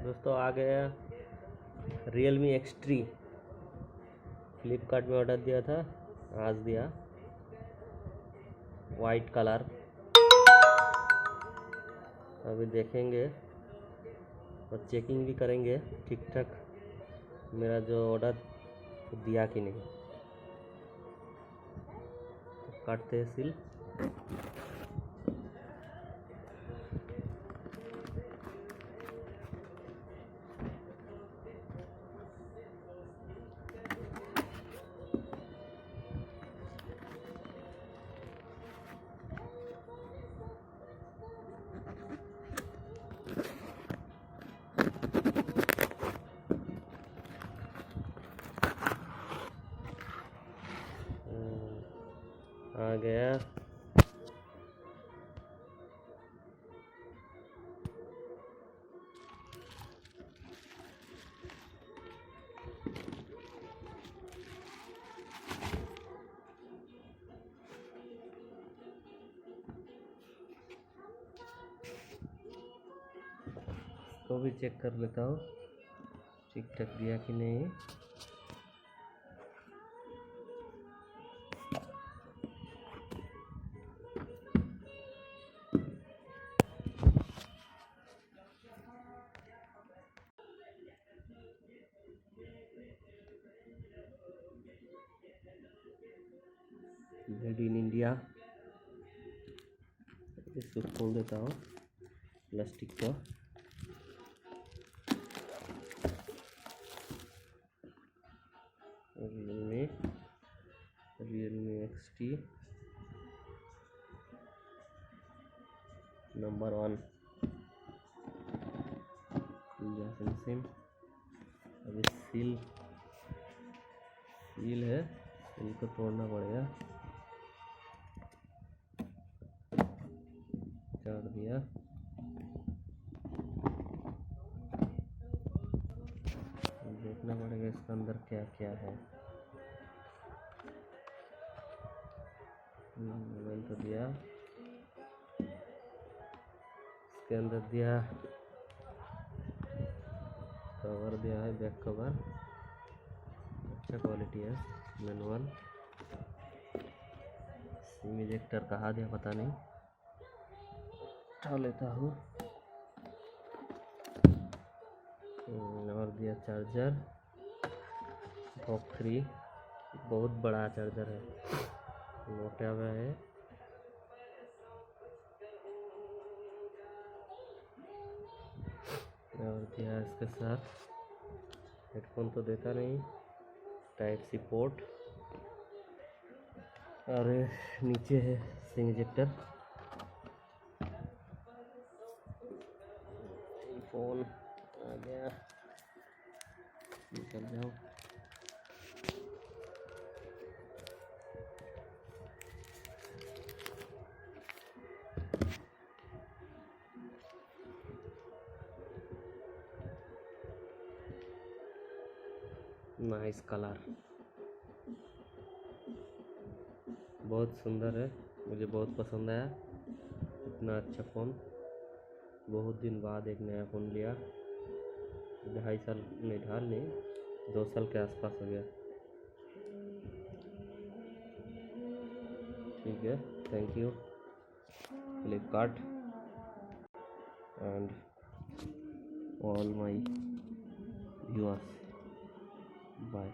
दोस्तों आ गया Realme XT। Flipkart में ऑर्डर दिया था, आज दिया। White colour. अभी देखेंगे और चेकिंग भी करेंगे ठीक ठाक मेरा जो ऑर्डर दिया कि नहीं। तो काटते हैं सील। आ गया। इसको भी चेक कर लेता हूँ ठीक ठाक दिया कि नहीं। Made in India. इसको खोल देता हूँ प्लास्टिक को। Realme XT number 1 finishing. अभी सील है, सील को तोड़ना पड़ेगा। काट दिया। देखना पड़ेगा इसके अंदर क्या क्या है। मैंने तो दिया, इसके अंदर दिया कवर, दिया है बैक कवर, अच्छा क्वालिटी है। मैनुअल सिम इजेक्टर कहाँ दिया पता नहीं, उठा लेता हूँ। और दिया चार्जर बॉक्स 3, बहुत बड़ा चार्जर है, मोटा हुआ है। और दिया इसके साथ हेडफोन तो देता नहीं, टाइप सी पोर्ट, और नीचे है सिम इजेक्टर। फोन आ गया, निकल जाओ। नाइस कलर, बहुत सुंदर है, मुझे बहुत पसंद आया। इतना अच्छा फ़ोन, बहुत दिन बाद एक नया फ़ोन लिया। 2.5 साल नहीं, 2 साल के आसपास हो गया। ठीक है, thank you Flipkart and all my viewers. Bye.